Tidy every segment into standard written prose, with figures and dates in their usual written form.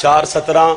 4:17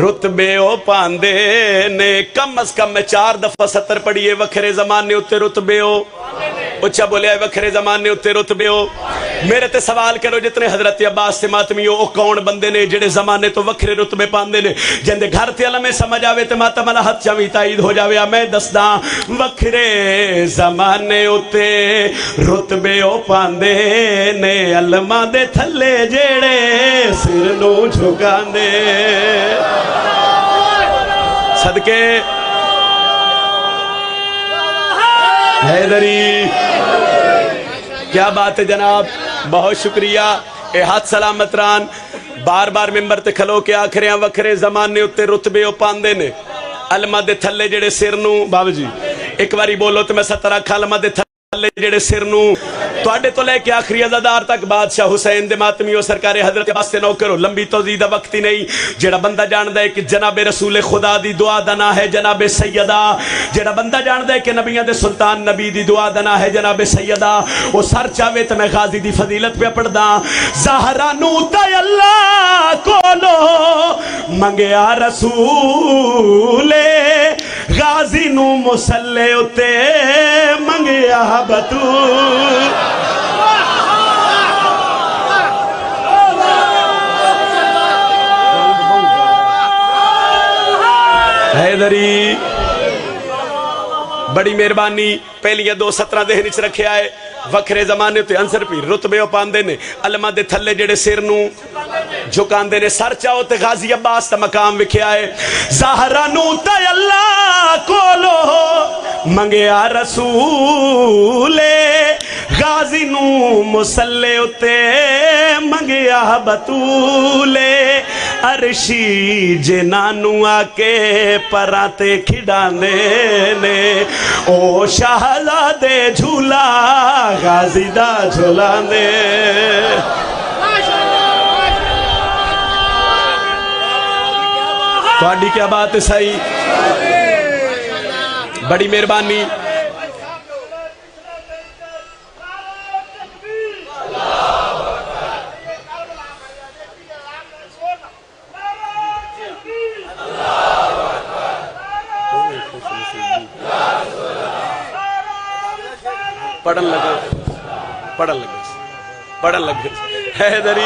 رتبے او پاندے نے کم از کم میں 4 دفعہ 70 پڑھیے وکھرے زمانے اتے رتبے او اچھا بولیا ہے وکھرے زمانے اتے رتبے او میرے تے سوال کرو جتنے حضرت عباس تے ماتمی ہو کون بندے نے جڑے زمانے تو وکھرے رتبے پاندے نے جندے گھر تے علمے سمجھ آوے تے ماتم اللہ حد چاوی تائید ہو جاوے میں دسداں وکھرے زمانے اتے رتبے او پاندے نے علماء دے تھلے جڑے سر نو جھکاندے صدقے حیدری کیا بات ہے جناب بہت شکریہ اے ہاتھ سلامت ران بار بار ممبر تے کھلو کے آکھریاں وکھرے زمانے اتے رتبے او پاندے نے علماء دے تھلے جڑے سر نو بابا جی ایک باری بولو تو میں 17 علماء دے تھلے جڑے سر نو تو آڈے تو لے کے آخری عزادار تک بادشاہ حسین دے ماتمی و سرکار حضرت عباس سے نو کرو لمبی توزیدہ وقتی نہیں جڑا بندہ جاندہ ہے کہ جناب رسول خدا دی دعا دنا ہے جناب سیدہ جڑا بندہ جاندہ ہے کہ نبیاں دے سلطان نبی دی دعا دنا ہے جناب سیدہ وہ سر چاہوے تو میں غازی دی فضیلت پہ پڑھ دا زہرہ نوتا اللہ کولو منگیا رسول غازی نو مسلے اتے منگیا بطول حیدری بڑی مہربانی پہلیاں 2 17 دہنی چ رکھے آئے وکھرے زمانے تے انصر پیر رتبے او پاندے نے علماء دے تھلے جڑے سر نو جھکاندے نے سر چاہو تے غازی عباس تا مقام وکھے آئے زہرہ نو تے اللہ کولو منگیا رسول غازی نو مسلے اتے منگیا بطول عرشی جنانو آکے پراتے کھڑاندے نے او شہزادے جھولا غازی دا جھولاندے تو آڈی کیا بات ہے صحیح بڑی مہربانی پڑھن لگے حیدری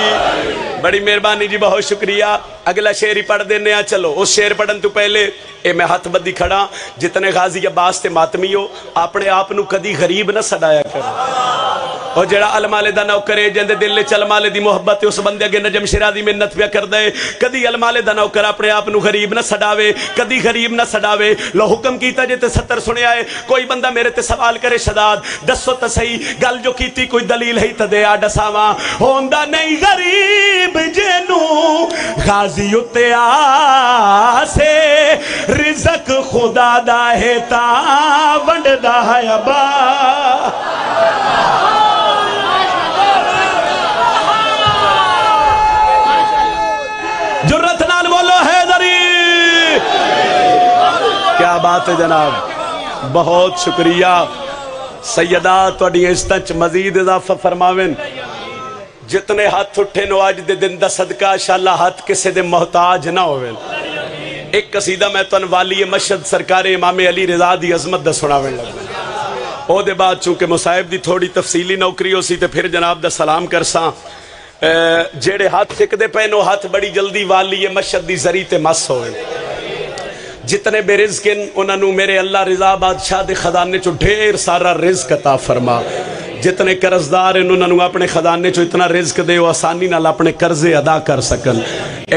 بڑی مہربانی جی بہت شکریہ اگلا شعر ہی پڑھ دینے چلو اس شعر پڑھن تو پہلے اے میں ہاتھ بدی کھڑا جتنے غازی عباس تے ماتمی ہو اپنے آپ نو کدی غریب نہ سڑایا کرو اور جڑا علمالے دا نوکرے جندے دل لے علمالے دی محبت اس بندے اگے نجم شرا دی منت پہ کر دے کدی علمالے دا نوکر اپنے آپ نو غریب نہ سڑاوے کدی غریب نہ سڑاوے لو حکم کیتا جے تے 70 سنے آئے کوئی بندہ میرے تے سوال کرے شداد دسو تے صحیح گل جو کیتی کوئی دلیل ہے تے دے آ ڈساواں ہوندا نہیں غریب جنو غازی اتے آسے رزق خدا دا ہے تا ونڈ دا ہے ابا جرت نال بولو حیدری کیا بات ہے جناب بہت شکریہ سیدات توڑی عزتچ مزید اضافہ فرماویں جتنے ہاتھ اٹھے نو آج دے دن دا صدقہ شاءاللہ ہاتھ کسے دے محتاج نہ ہوئے ایک قصیدہ میں تو والی مشہد سرکار امام علی رضا دی عظمت دا سناویں لگا او دے بعد چونکہ مصائب دی تھوڑی تفصیلی نوکری ہو سی تے پھر جناب دا سلام کرساں جیڑے ہاتھ سکھ دے پہنو ہاتھ بڑی جلدی والی مشہد دی ذریع تے مس ہوئے جتنے بے رزق ان انہوں میرے اللہ رضا بادشاہ دے خزانے چو ڈھیر سارا رزق عطا فرما جتنے قرضدار ہیں انہوں اپنے خزانے چو اتنا رزق دے و آسانی نال اپنے قرضے ادا کر سکن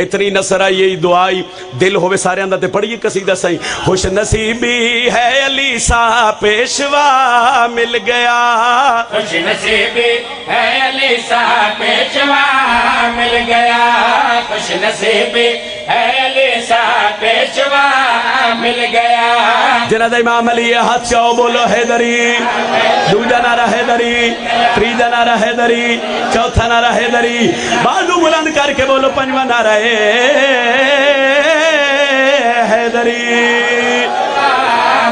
اتنی نصرہ یہی دعائی دل ہوئے سارے اندر تے پڑھئے قصیدہ سائیں خوش نصیبی ہے علی سا پیشوا مل گیا خوش نصیبی ہے علی سا پیشوا مل گیا خوش نصیبی ہے علی سا پیشوا مل گیا جنہ امام علی ہاتھ چاہو بولو حیدری دوجہ نعرہ حیدری تریجہ نعرہ حیدری چوتھا نعرہ حیدری بازو بلند کر کے بولو پنجواں نعرہ حیدری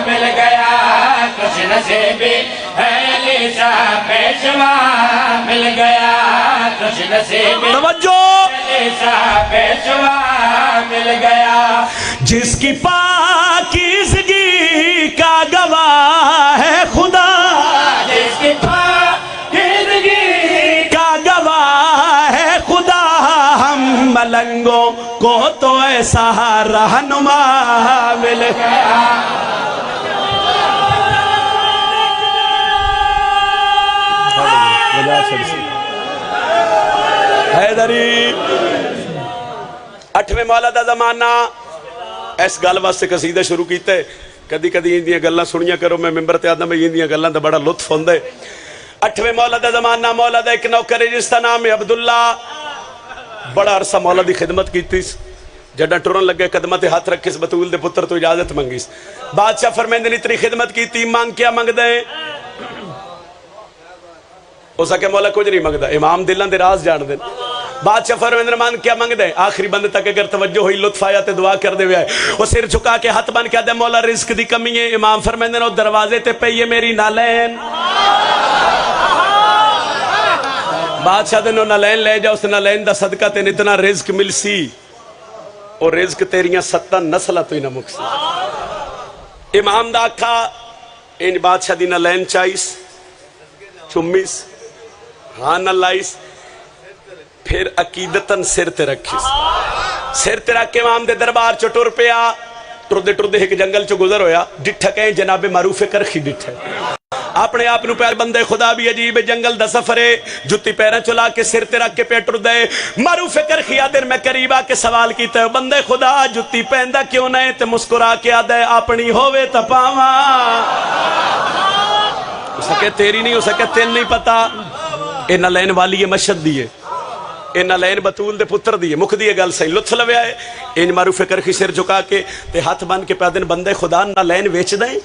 مل گیا خوش نصیبی ہے علی شاہ پیشوا مل گیا خوش نصیبی توجہ علی شاہ پیشوا مل گیا جس کی پاکیزگی کا گواہ ہے خدا جس کی پاکیزگی کا گواہ ہے خدا ہم ملنگوں کو تو ایسا رہنما مل گیا حیدری اٹھویں مولا دا زمانہ اس گل واسطے قصیدہ شروع کیتا ہے کدی کدی ان دیاں گلاں سنیا کرو میں ممبر تے آدم ان دیاں گلاں دا بڑا لطف ہوندا ہے اٹھویں مولا دا زمانہ مولا دا ایک نوکر ہے جس دا نام ہے عبداللہ بڑا عرصہ مولا دی خدمت کیتی جڈا ٹرن لگے قدمہ تے ہاتھ رکھے اس بطول دے پتر تو اجازت منگیس بادشاہ فرمیندے نے اتنی خدمت کیتی مانگ کیا منگ دے ہو سکے مولا کچھ نہیں منگ دا امام دلان دے راز جان دے بادشاہ فرمیندے مان کیا منگ دے آخری بند تک اگر توجہ ہوئی لطف آیا تے دعا کر دے ہوئے وہ سر جھکا کے ہاتھ بن کیا دے مولا رزق دی کمی ہے امام فرمیندے نو دروازے تے پہ یہ میری نالین بادشاہ دے نو نالین لے جا اس نالین دا صدقہ تے اتنا رزق مل سی اور رزق تیریاں 7 نسلہ تو ہی نہ مکسی امام دا آکھا ان بادشاہ دی نالین چائیس چمیس ہاں نہ لائیس پھر عقیدتاً سر تے رکھیس سر تے رکھ کے امام دے دربار چو ٹر پیا ٹر دے ایک جنگل چو گزر ہویا ڈٹھا کہیں جناب معروف کرخی ڈٹھا اپنے آپ نو پیار بندے خدا بھی عجیب جنگل دا سفرے جتی پیرا چلا کے سر تے رکھ کے پیٹر دے معروف کرخی آدر میں قریب آ کے سوال کیتا ہے بندے خدا جتی پہندہ کیوں نہیں تے مسکرا کے آدھے اپنی ہووے تپاواں ہو سکے تیری نہیں ہو سکے تین نہیں پتا اے نالین والی مشہد دیئے اے نالین بطول دے پتر دیئے مکھ دیئے گل صحیح لطف لوے آئے این معروف کرخی سر جھکا کے تے ہاتھ بان کے پیادن بندے خدا نالین ویچ دیں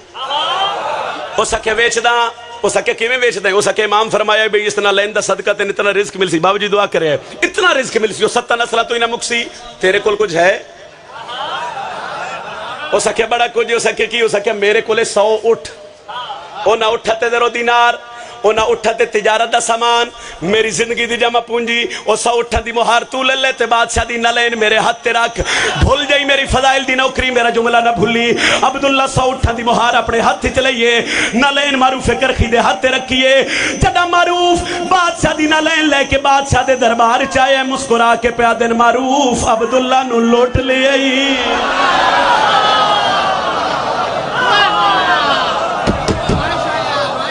ہو سکے ویچ داں ہو سکے کیویں ویچ دیں ہو سکے امام فرمایا بھئی اس نالین دا صدقہ تے اتنا رزق مل سی بابا جی دعا کرے اتنا رزق مل سی 7 نسلہ تو ہی نہ مکسی تیرے کول کچھ ہے ہو سکے بڑا کچھ ہو سکے کی ہو سکے میرے کولے 100 اٹھ او نہ اٹھتے درو دینار او نہ اٹھتے تجارت دا سامان میری زندگی دی جمع پونجی او 100 اٹھن دی مہار تو لے لے تے بادشاہ دی نالین میرے ہاتھ تے رکھ بھول جائی میری فضائل دی نوکری میرا جملہ نہ بھولی عبداللہ 100 اٹھن دی مہار اپنے ہاتھ تے لئیے نالین معروف کرخی دے ہاتھ تے رکھیے جدہ معروف بادشاہ دی نالین لے کے بادشاہ دے دربار چاہے مسکرا کے پیادن معروف عبداللہ نو لوٹ لے آئی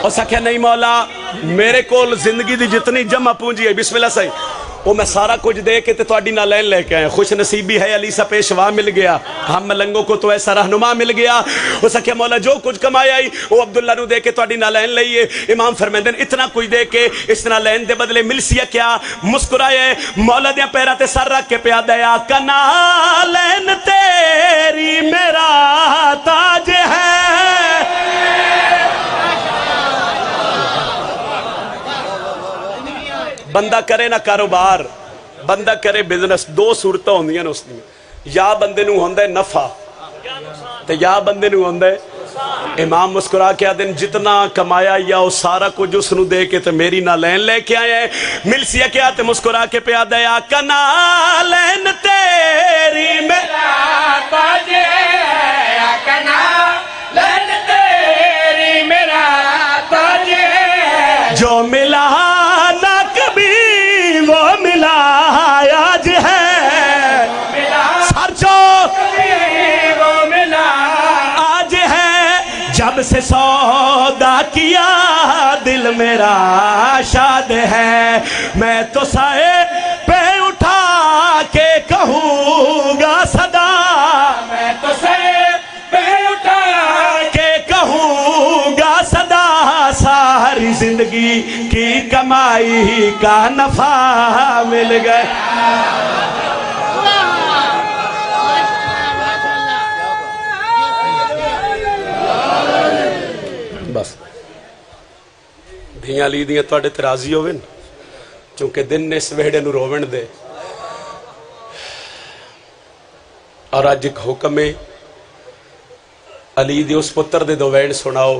اور سکھیا نہیں مولا میرے کول زندگی دی جتنی جمع پونجی ہے بسم اللہ صحیح وہ میں سارا کچھ دے کے تے تواڈی نالین لے کے آئے خوش نصیبی ہے علی سا پیشوا مل گیا ہم ملنگوں کو تو ایسا رہنما مل گیا وہ سکھیا مولا جو کچھ کمایا ہی وہ عبداللہ نو دے کے تواڈی نالین لئیے امام فرمیندن اتنا کچھ دے کے اس نالین دے بدلے مل سیا کیا مسکرائے مولا دیا پیرا تے سر رکھ کے پیا دیا کا نالین تیری میرا تاج ہے بندہ کرے نہ کاروبار بندہ کرے بزنس 2 صورتیں ہوندیاں اس میں یا بندے نو ہوندا ہے نفع تے یا بندے نو ہوندا ہے امام مسکرا کے دن جتنا کمایا یا وہ سارا کچھ اس نو دے کے تے میری نالین لے کے آئے مل سیا کیا تے مسکرا کے پیا دیا کا نالین تیری میرا تاج ہے کا نالین تیری میرا تاج ہے جو ملا وہ ملا آج ہے سرچو وہ ملا آج ہے جب سے سودا کیا دل میرا شاد ہے میں تو سائے پہ اٹھا کے کہوں گا صدا میں تو سائے پہ اٹھا کے کہوں گا صدا ساری زندگی کی کمائی کا نفع مل گئے بس دھیاں لی دیاں توڑے ترازی ہوئے چونکہ دن نے اس ویڑے نو روون دے اور آج ایک حکم ہے علی دی اس پتر دے دو ویڑ سناؤ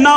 9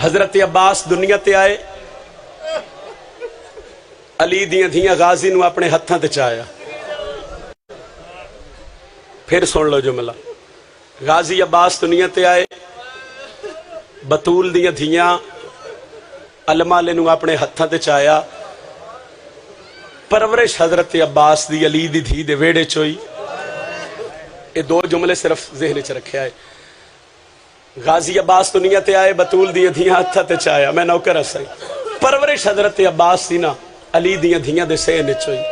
حضرت عباس دنیا تے آئے، علی دیاں دھیاں غازی نو اپنے ہتھاں تے چایا۔ پھر سن لو جملہ، غازی عباس دنیا تے آئے، بطول دیاں دھیاں علماء نو اپنے ہتھاں تے چایا۔ پرورش حضرت عباس دی علی دی دھی دے ویڑے چوئی۔ یہ دو جملے صرف ذہن چ رکھے آئے، غازی عباس دنیا تے آئے، بطول دیاں دھیاں ہتھاں تے چایا۔ میں نوکر ہسائی، پرورش حضرت عباس دی نا علی دیاں دھیاں دے سہن چوئی۔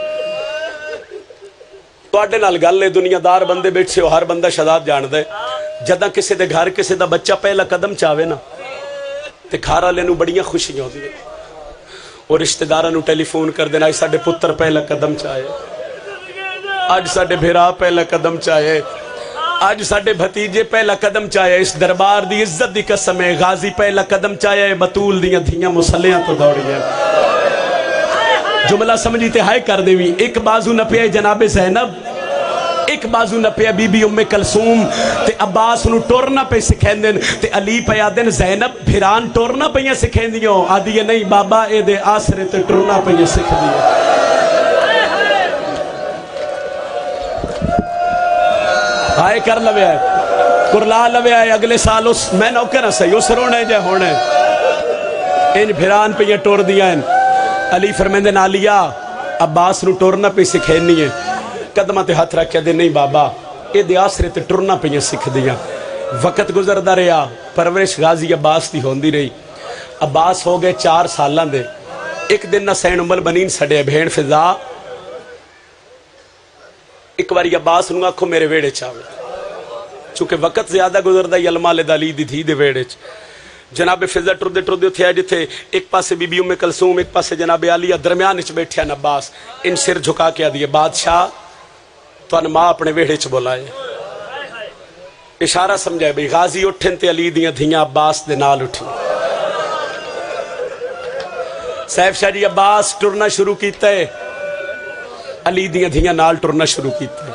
تواڈے نال گل ہے، دنیا دار بندے بیٹھے ہو، ہر بندہ شہزاد جان دے، جداں کسے دے گھر کسے دا بچہ پہلا قدم چاہے نا تے گھر والے نو بڑیاں خوشیاں ہوندیاں، اور رشتہ داراں نو ٹیلی فون کر دینا ساڈے پتر پہلا قدم چاہے، اج ساڈے بھرا پہلا قدم چاہے، اج ساڈے بھتیجے پہلا قدم چاہے۔ اس دربار دی عزت دی قسم ہے، غازی پہلا قدم چاہے، بطول دیاں دھیاں مسلیاں تو دوڑیاں۔ جملہ سمجھی تے ہائے کر دیوی، ایک بازو نہ پیا جناب زینب، ایک بازو نہ پیا بی بی ام کلثوم، تے عباس نو ٹورنا پہ سکھیندن، تے علی پہ آدن زینب بھران ٹورنا پہ سکھیندیوں، آدھی نہیں بابا اے دے آسرے تے ٹورنا پہ سکھ دیا۔ ہائے کر لوے آئے، کرلا لوے آئے، اگلے سال اس میں نوکر ہاں اس رونے جائے ہونے ان بھران پہ یہ ٹور دیا ان۔ علی فرمیندے نالیا عباس نو ٹورنا پہ سکھینی ہے، قدمہ تے ہاتھ رکھیا دے نہیں بابا اے دے آسرے تے ٹورنا پہ سکھ دیا۔ وقت گزردہ رہا، پرورش غازی عباس دی ہوندی رہی۔ عباس ہو گئے 4 سالاں دے۔ ایک دن نہ سین ام البنین سڑے بھین فضا، ایک باری عباس نو آکھو میرے ویڑے چاہے، چونکہ وقت زیادہ گزردہ علماء علی دی دھی دے ویڑے چ۔ جناب فضا ٹردے ٹردے تھے جتھے ایک پاسے بی بی ام کلثوم، ایک پاسے جناب علیہ، درمیان وچ بیٹھیا عباس، ان سر جھکا کے آدھی بادشاہ تو ان ماں اپنے ویڑے چ بلائے۔ اشارہ سمجھائے بھئی غازی اٹھن تے علی دیاں دھیاں عباس دے نال اٹھیں۔ سیف شاہ جی عباس ٹرنا شروع کیتا ہے، علی دیاں دھیاں نال ٹرنا شروع کیتا ہے۔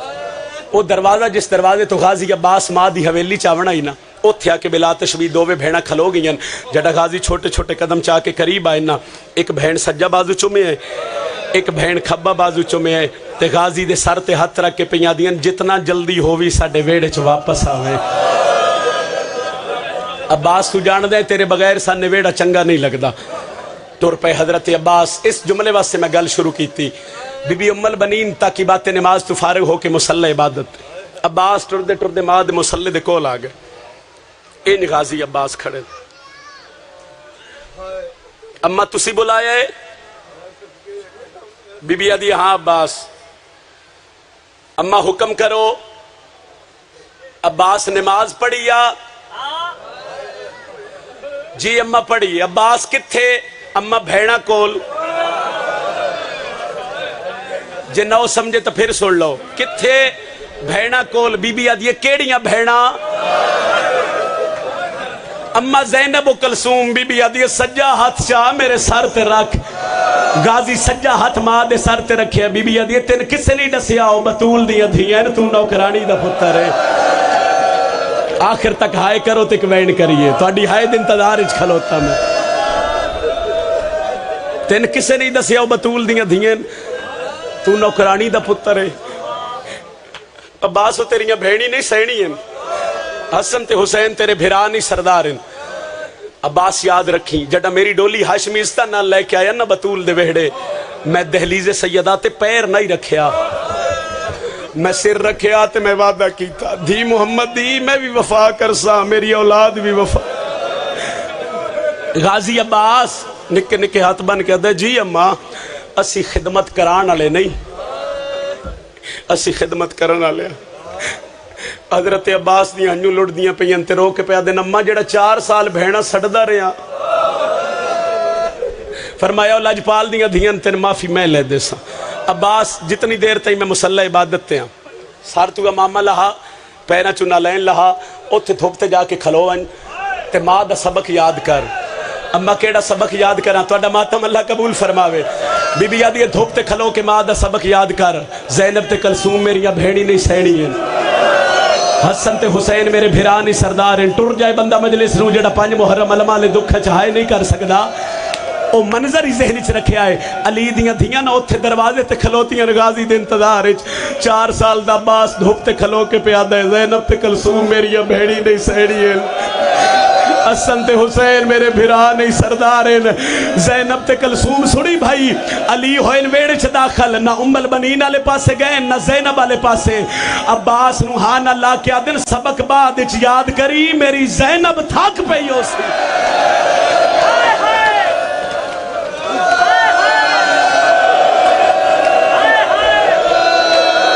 وہ دروازہ جس دروازے تو غازی عباس ماں دی حویلی چاونا ہی نا، اوتھے آ کے بلا تشبیہ دووے بھیڑا کھلو گئیں۔ جڑا غازی چھوٹے چھوٹے قدم چاہ کے قریب آئے نا، ایک بھین سجا بازو چومے ہے، ایک بھین کھبا بازو چومے ہے، تے غازی دے سر تے ہاتھ رکھ کے پیاں دیاں جتنا جلدی ہووی ساڈے ویڑے چ واپس آوے۔ عباس تو جان دے تیرے بغیر سانے ویڑا چنگا نہیں لگدا۔ ٹر پہ حضرت عباس، اس جملے واسطے میں گل شروع کی تھی، بی بی ام البنین تاکہ بات نماز تو فارغ ہو کے مصلی عبادت۔ عباس ٹردے ٹردے ماں دے مصلی دے کول آ گئے، این غازی عباس کھڑے، اما تسی بلایا ہے؟ بی بی آدھی ہاں عباس۔ اما حکم کرو، عباس نماز پڑھی یا؟ جی اما پڑھی۔ عباس کتھے؟ اما بھیڑا کول۔ جے نہ سمجھے تو پھر سن لو، کتھے؟ بھیڑا کول۔ بی بی آدھی کیڑیاں بھیڑا؟ اما زینب و کلثوم۔ بی بی آدھی سجا ہاتھ چاہ میرے سر تے رکھ۔ غازی سجا ہاتھ ماں دے سر تے رکھیا۔ بی بی آدھی تین کسے نہیں دسیا ہو بطول دیاں دھیاں تو نوکرانی دا پتر ہے۔ آخر تک ہائے کرو تک وین کریے، تو اڈی ہائے دن انتظار اچ کھلوتا میں۔ تین کسے نہیں دسیا ہو بطول دیاں دھیاں تو نوکرانی دا پتر ہے۔ عباس و تیریاں بھیڑی نہیں سہنی ہیں، حسن تے حسین تیرے بھرا نہیں سردار ہیں۔ عباس یاد رکھیں، جڑا میری ڈولی ہاشمیستہ نہ لے کے آیا نا بطول دے وہڑے، میں دہلیز سیدہ تے پیر نہیں رکھیا، میں سر رکھیا تے میں وعدہ کیتا دھی محمد دی میں بھی وفا کرسا، میری اولاد بھی وفا۔ غازی عباس نکے نکے ہاتھ بن کے دے جی اماں اسی خدمت کران والے نہیں، اسی خدمت کرن والے۔ حضرت عباس دیاں ہنجو لڑ دیاں پیاں تے رو کے پیا دے نمہ جڑا 4 سال بھیڑا سڑدا رہا، فرمایا لاجپال دیاں دھیاں تے معافی میں لے دے سا۔ عباس جتنی دیر تھی میں مصلی عبادت تے ہاں، سار تو امامہ لہا پیرا چنا لین لہا، اتھے تھوکتے جا کے کھلوان تے ماں دا سبق یاد کر۔ اما کیڑا سبق یاد کراں؟ تو اڈا ماتم اللہ قبول فرماوے۔ بی بی آدھی دھوپتے کھلو کے ماں دا سبق یاد کر، زینب تے کلثوم میریاں بھیڑی نہیں سہنی ہیں۔ حسن تے حسین میرے بھرانی سردار ہیں. ٹر جائے بندہ مجلس نو جڑا 5 محرم علماء لے دکھ چاہے نہیں کر سکدا. او منظر ہی ذہن چ رکھیا ہے. علی دیاں دھیاں نہ اوتھے دروازے تے کھلوتیاں غازی دے انتظار وچ. 4 سال دا عباس دھوپ تے کھلو کے پیادا ہے. زینب تے کلثوم میری بھیڑی نہیں سہڑی ہے. حسن تے حسین میرے بھرا نہیں سردار ہیں. زینب تے کلثوم سڑی بھائی. علی ہوئن ویڑ چ داخل نہ ام البنین والے پاسے گئے نہ زینب والے پاسے. عباس نو ہاں اللہ کیا دن سبق بعد وچ یاد کری میری زینب تھک پئی ہو سی.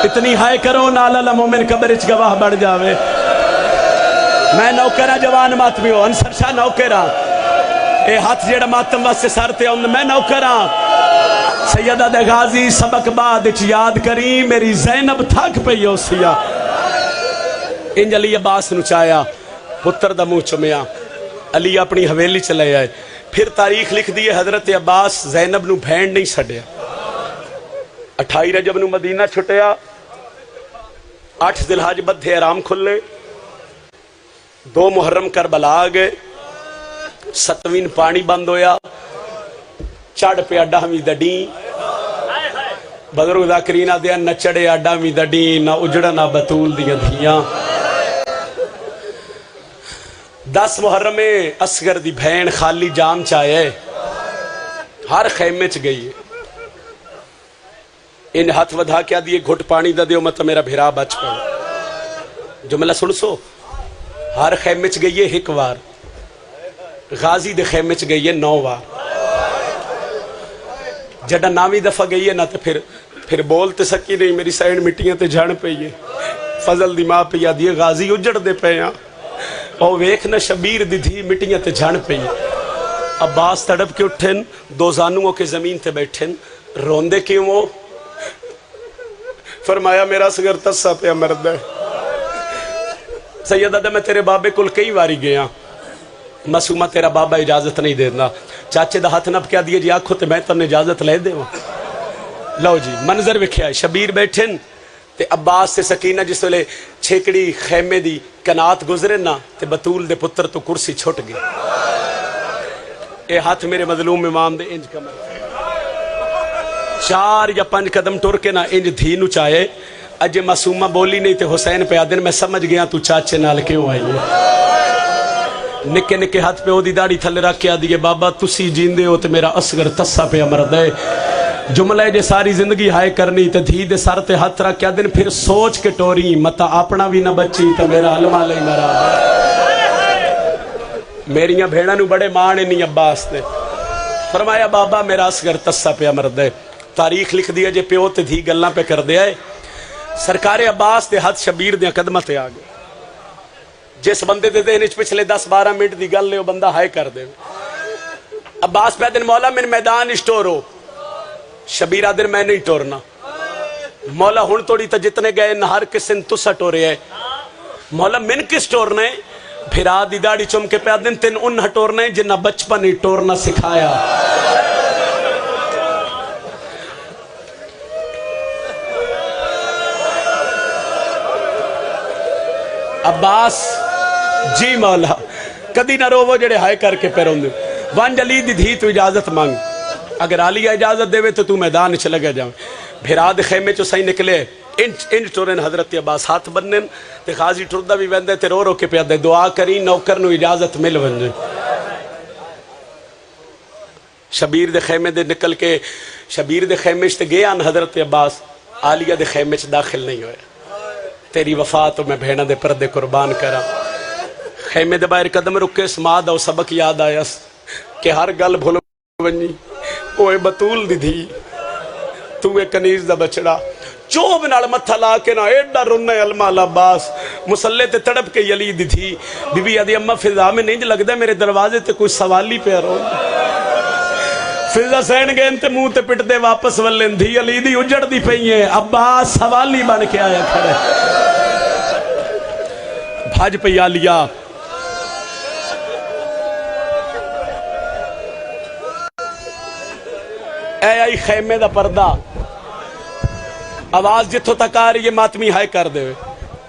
اتنی ہائے کرو نالا مومن قبر اچ گواہ بڑھ جاوے. میں نوکرہ جوان ماتمی ہو انصر شاہ نوکرہ اے ہاتھ جیڑا ماتم واسے سر تے آن میں نوکرہ. سیدہ دے غازی سبق بعد اچ یاد کری میری زینب تھک پئی ہو سیا. انج علی عباس نو چایا پتر دا منہ چمیا. علی اپنی حویلی چلے آئے. پھر تاریخ لکھ دیئے حضرت عباس زینب نو بھینڈ نہیں چھڑیا. 28 رجب نو مدینہ چھٹیا. 8 ذی الحج بدھے آرام کھلے. 2 محرم کربلا آگئے. 7ویں پانی بند ہویا. چڑھ پہ اڈاہویں دڈیں. بدرگ ذاکرین دیا نہ چڑھے اڈاہویں دڈیں نہ اجڑا نہ بطول دیا دھیاں. 10 محرم اصغر دی بھین خالی جام چاہے ہر خیمے چ گئی. ان ہاتھ ودھا کیا دیئے گھٹ پانی دا دیو مت میرا بھرا بچ پڑ. جملہ سن سو. ہر خیمے چ گئی ہے 1 وار. غازی دے خیمے چ گئی ہے 9 وار. جڑا 9ویں دفعہ گئی ہے نا تو پھر بولتے سکی نہیں. میری سائن مٹیاں تے جھڑ پئی ہے. فضل دی ماں پیا دیئے غازی اجڑ دے پے ہیں. اور ویکھ نہ شبیر دی تھی مٹیاں تے جھڑ پئی ہے. عباس تڑپ کے اٹھن 2 زانوں کے زمین تے بیٹھن. روندے کیوں ہو؟ فرمایا میرا سگر تسا پہ مرد ہے. سیدہ میں تیرے بابے کل کئی واری گیا. معصومہ تیرا بابا اجازت نہیں دینا. چاچے دا ہاتھ نب کیا دیئے جی آنکھوں تے میں تمہیں اجازت لے دے ہوں. لو جی منظر وکھیا ہے. شبیر بیٹھن تے عباس سے سکینہ جس ویلے چھیکڑی خیمے دی کنات گزرے نا تے بطول دے پتر تو کرسی چھوٹ گئی. اے ہاتھ میرے مظلوم امام دے انج کمر 4 یا 5 قدم ٹر کے نا انج دھی نو چاہے. اجے معصومہ بولی نہیں تے حسین پہ آدن میں سمجھ گیا تو چاچے نال کیوں آئی ہے. نکے نکے ہاتھ پہ او دی داڑھی تھلے رکھ کے آدھیے بابا تسی جیندے ہو تے میرا اصغر تسا پہ مرد ہے. جملہ جے ساری زندگی ہائے کرنی تے دھی دے سر تے ہاتھ رکھ کے آدن پھر سوچ کے ٹوری متا اپنا بھی نہ بچی تے میرا علمہ لئی مرا. میریاں بھیڑا نو بڑے مانے نہیں عباس نے. فرمایا بابا میرا اصغر تسا پہ مرد ہے. تاریخ لکھ دیا جے پیو تے دھی گلاں پہ کر دیا ہے. سرکار عباس دے ہاتھ شبیر دیا قدمہ تے آگئے. جس بندے دے دہنے پچھلے 10-12 منٹ دی گل لے وہ بندہ ہائے کر دے. عباس پہ دن مولا من میدان اشٹورو. شبیر آدن میں نہیں ٹورنا. مولا ہون توڑی تا جتنے گئے نہار کسن تسا ٹورے ہے. مولا من کس ٹورنے بھرا دی داڑی چم کے پہ دن تین ان ہٹورنے جنہ بچپن ہی ٹورنا سکھایا. عباس جی مولا کدی نہ رو وہ جڑے ہائے کر کے پیروں دے. وانج علی دی دھی تو اجازت مانگ. اگر علی اجازت دے وے تو میدان چ لگا جاؤں. بھرا دے خیمے چو صحیح نکلے. انج ٹورن حضرت عباس ہاتھ بنن تے غازی ٹردا بھی ویندے تے رو رو کے پیا دے دعا کری نوکر نو اجازت مل ونجے. شبیر دے خیمے دے نکل کے شبیر دے خیمے چ گیا حضرت عباس. عالیہ دے خیمے چ داخل نہیں ہوئے. تیری وفا تو میں بھیڑا دے پردے قربان کرا. خیمے دے باہر قدم رکے سما دا سبق یاد آیا کہ ہر گل بھول ونجی. اوے بطول دی دھی تو اے کنیز دا بچڑا. چوب نال متھا لا کے نا ایڈا رونے علماء عباس مسلے تے تڑپ کے علی دی تھی. بی بی آدھی اماں فضا میں نہیں لگدا میرے دروازے تے کوئی سوالی پہ رو. فضا سین گئے تے منہ تے پٹ دے واپس ولن دھی علی دی اجڑ دی پئی ہے. عباس سوالی بن کے آیا کھڑے. بھاج پئی عالیہ اے آئی خیمے دا پردہ. آواز جتھوں تک آ رہی ہے ماتمی ہائے کر دے.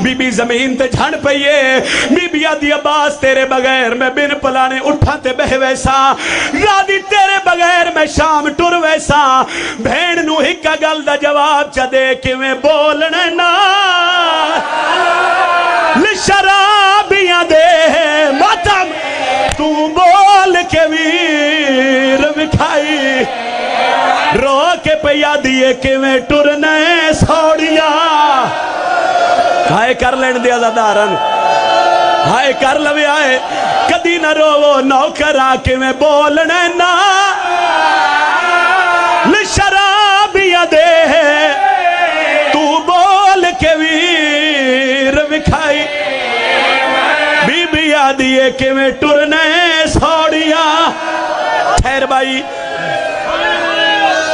بی بی زمین تے جھڑ پئیے بی بی آدھی عباس تیرے بغیر میں بن پلانے اٹھا تے بہ ویسا راضی تیرے بغیر میں شام ٹر ویسا بھین نو ہکا گل دا جواب چا دے کہ میں بولنے نا لشرابیاں دے ماتم تو بول کے ویر بکھائی رو کے پیا دیئے کہ میں ٹرنے سوڑیا ہائے کر لین دیا زدارن ہائے کر لوے آئے کدی نہ رو نوکرا کہ میں بولنے نا لشرابیاں دے تو بول کے ویر بکھائی بی بی آدھیے کہ میں ٹرنے سوڑیا ٹھہر بھائی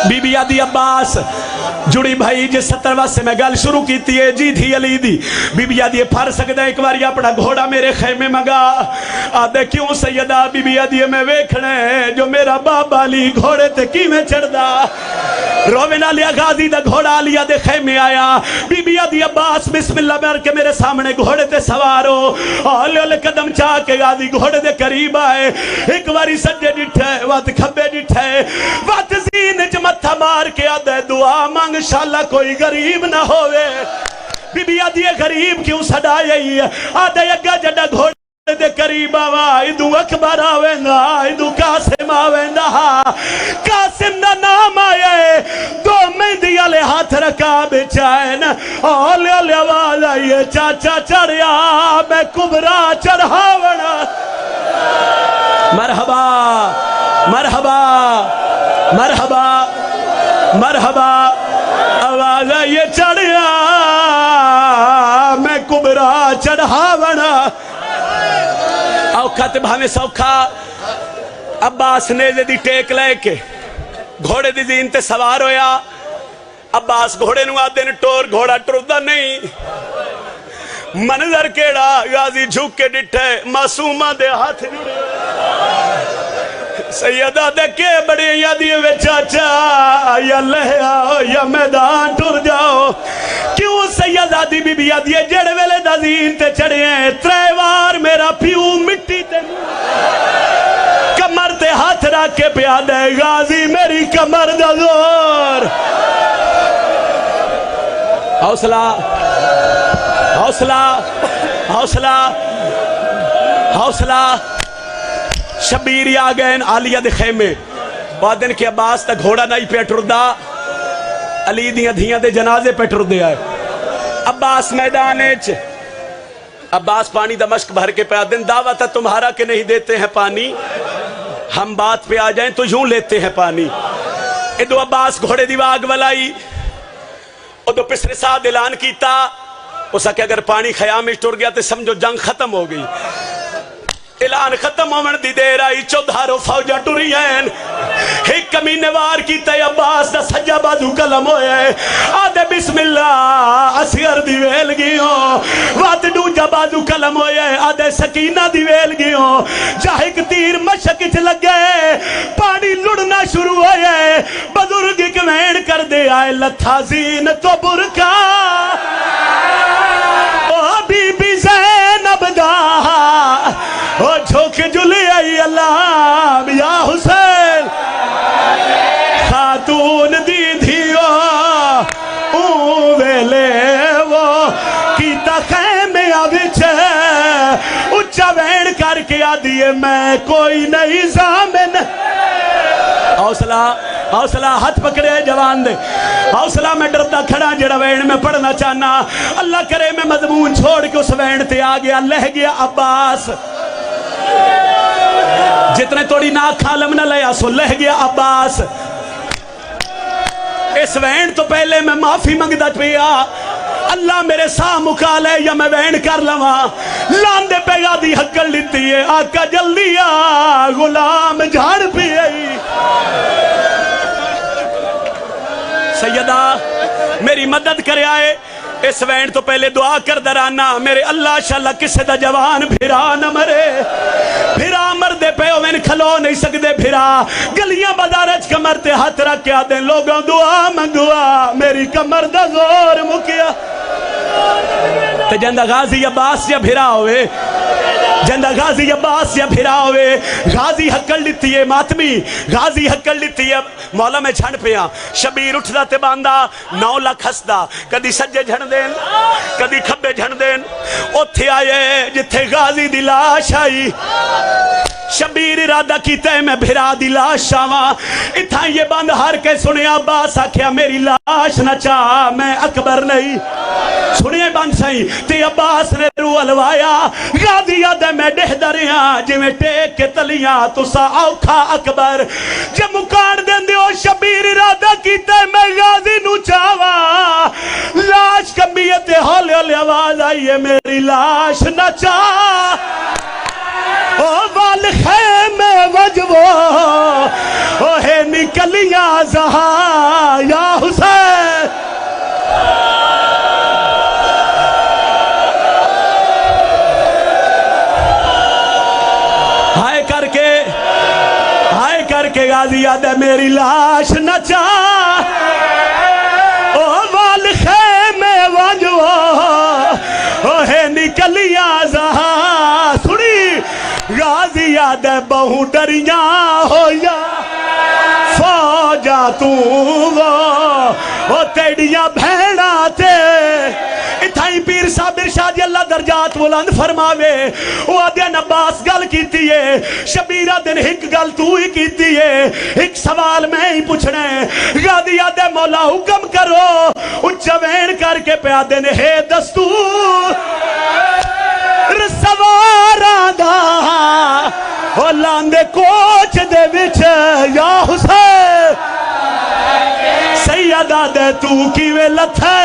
بی بی آدھی عباس جڑی بھائی جس 70 سے میں گل شروع کیتی ہے جی تھی علی دی بی بی آدھی پھر سکتا ہے ایک باری اپنا گھوڑا میرے خیمے مگا آدھے کیوں سیدہ بی بی آدھی میں ویکھنے جو میرا بابا علی گھوڑے تے کی میں چڑھ دا روینا لیا غازی دا گھوڑا لیا دے خیمے آیا بی بی آدھی عباس بسم اللہ مر کے میرے سامنے گھوڑے تے سوارو آلے آلے قدم چاہ کے غازی گھوڑے دے قریب آئے ایک باری سجے ڈٹھے وات کھبے ڈٹھے وات زین جمتھا مار کے آدھے دعا مانگ انشاءاللہ کوئی غریب نہ ہوئے بی بی آدھی غریب کیوں صدا یہی ہے آدھے اگا جڑا گھوڑے دے قریب آوا ایدو اکبر آویندا ایدو قاسم آویندا قاسم دا نام آئے دو مہندی علی ہاتھ رکھا بچائن آلے آلے آواز آئیے چاچا چڑھیا میں کبرا چڑھاونا مرحبا مرحبا مرحبا مرحبا آواز آئیے چڑھیا میں کبرا چڑھاونا اوکھا تے بھامے سوکھا عباس نیزے دی ٹیک لے کے گھوڑے دی زین تے سوار ہویا عباس گھوڑے نو آدھے ٹور گھوڑا ٹردہ نہیں منظر کیڑا غازی جھوک کے ڈٹھے معصومہ دے ہاتھ جڑے سیدہ دکے بڑی یادی وے چاچا یا لے آؤ یا میدان ٹر جاؤ کیوں سیدہ دی بی بی یادی جڑ ویلے دا زین تے چڑھے ہیں تریوار میرا پیو مٹی تے کمر تے ہاتھ رکھ کے پیا دے غازی میری کمر دا زور حوصلہ حوصلہ حوصلہ حوصلہ شبیر یا گئن آلیہ دے خیمے بعدن کے عباس تا گھوڑا نہیں پہ ٹردہ علی دیاں دھیاں دے جنازے پہ ٹردے آئے عباس میدانے چ عباس پانی دمشق بھر کے پہ آدن دعوت ہے تمہارا کہ نہیں دیتے ہیں پانی ہم بات پہ آ جائیں تو یوں لیتے ہیں پانی ادو عباس گھوڑے دی واگ ولائی ادو پسر ساتھ اعلان کیتا اسا کہ اگر پانی خیام میں ٹر گیا تو سمجھو جنگ ختم ہو گئی اعلان ختم ہومن دی دیر آئی چودھارو فوجہ ٹری ہیں ایک کمینے وار کی تے عباس دا سجا بازو کلم ہوئے آدھے بسم اللہ اسیر دی ویل گیوں وات ڈوجہ بازو کلم ہوئے آدھے سکینہ دی ویل گیوں جاہے ایک تیر مشک چ لگے پانی لڑنا شروع ہوئے بزرگ کمین کر دے آئے لتھا زین تو برکا او بی بی زینب دا او جھوک جلی آئی اللہ یا حسین خاتون دی دھیو او ویلے وہ کیتا خیمے آوچے اچھا وین کر کے آدھیے میں کوئی نہیں زامن حوصلہ حوصلہ ہاتھ پکڑے جوان دے حوصلہ میں ڈرتا کھڑا جڑا وین میں پڑھنا چاہنا اللہ کرے میں مضمون چھوڑ کے اس وین تے آ گیا لہ گیا عباس جتنے توڑی ناک کھالم نہ لیا سو لہ گیا عباس اس وین تو پہلے میں معافی منگدہ پیا اللہ میرے ساہ مکا لے یا میں وین کر لوا لاندے پہ یادی حقل لیتی ہے آقا جلدی آ غلام جھاڑ پی سیدہ میری مدد کرے آئے اس وین تو پہلے دعا کر درانا میرے اللہ شاءاللہ کسے دا جوان بھیرا نہ مرے بھیرا مردے پہ وین کھلو نہیں سکدے بھیرا گلیاں بازارچ کمر تے ہاتھ رکھ کے آدیں لوگوں دعا منگوا میری کمر دا زور مکیا تے جندہ غازی عباس یا بھیرا ہوئے جندہ غازی عباس یا بھیرا ہوئے غازی حکل لیتی ہے ماتمی غازی حکل لیتی ہے مولا میں چھنڈ پیا شبیر اٹھ دا تے باندھا 9 لاکھ ہسدا کدی سجے جھن دین کدی کھبے جھن دین اوتھے آئے جتھے غازی دی لاش آئی شبیر ارادہ کیتا ہے میں بھرا دی لاش آواں اتھاں یہ بند ہر کے سنے عباس آکھیا میری لاش نہ چاہ میں اکبر نہیں سنے بند سائیں تے عباس نے روح الوایا غازی آدھے میں ڈہ دریاں جو میں ٹیک کے تلیاں تو سا اوکھا اکبر جب مکان دیں دیو شبیر ارادہ کیتا ہے میں غازی نو چاہواں لاش کمیتے ہولے ہولے آواز آئی ہے میری لاش نہ چاہ او وال خیمے وجبو او ہے نکلیاں زہاں یا حسین ہائے کر کے غازی یاد ہے میری لاش نہ چاہ او وال خیمے وجبو او ہے نکلیاں زہاں سنی غازی یاد ہے بہو ڈریاں ہو یا فوجا تو وہ تیڑیاں بھیڑا تے اتھائی پیر صاحب ارشاد اللہ درجات بلند فرماوے وہ آدھین عباس گل کیتی ہے شبیرہ دن ہک گل تو ہی کیتی ہے ایک سوال میں ہی پوچھنے غازی آدھے مولا حکم کرو اچھوین کر کے پہ آدھین ہے دستور سوارا دا او لاندے کوچ دے وچ یا حسین سیدہ دے تو کیوے لتھے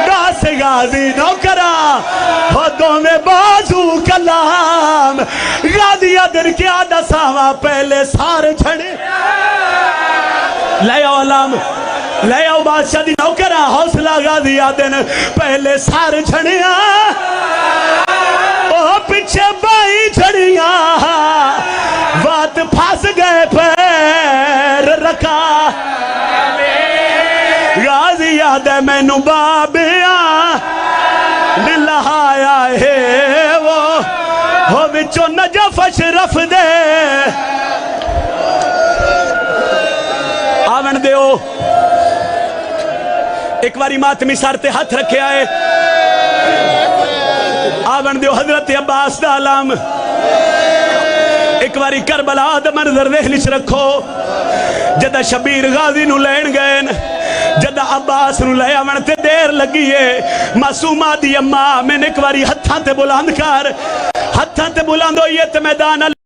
ناس غازی نوکرا خودوں میں بازو کلام غازی ادر کیا دساوا پہلے سارے چھڑے لے علام لے آؤ بادشاہ دی نوکرا حوصلہ غازی آدن پہلے سارے چھڑیاں او پچھے بائی چھڑیاں وات پھاس گئے پیر رکھا غازی یاد ہے میں نو بابیاں دلہایا ہے وہ بچو نجف اشرف دے آون دیو ایک باری ماتمی سارتے ہاتھ رکھے آئے آون دیو حضرت عباس دا علام ایک باری کربلا دا منظر ذہنچ رکھو جدہ شبیر غازی نو لین گئے جدہ عباس نو لے آون تے دیر لگی ہے معصومہ دی اماں میں نے ایک باری ہتھاں تے بلند کر ہتھاں تے بلند ہوئی ہے تے میدان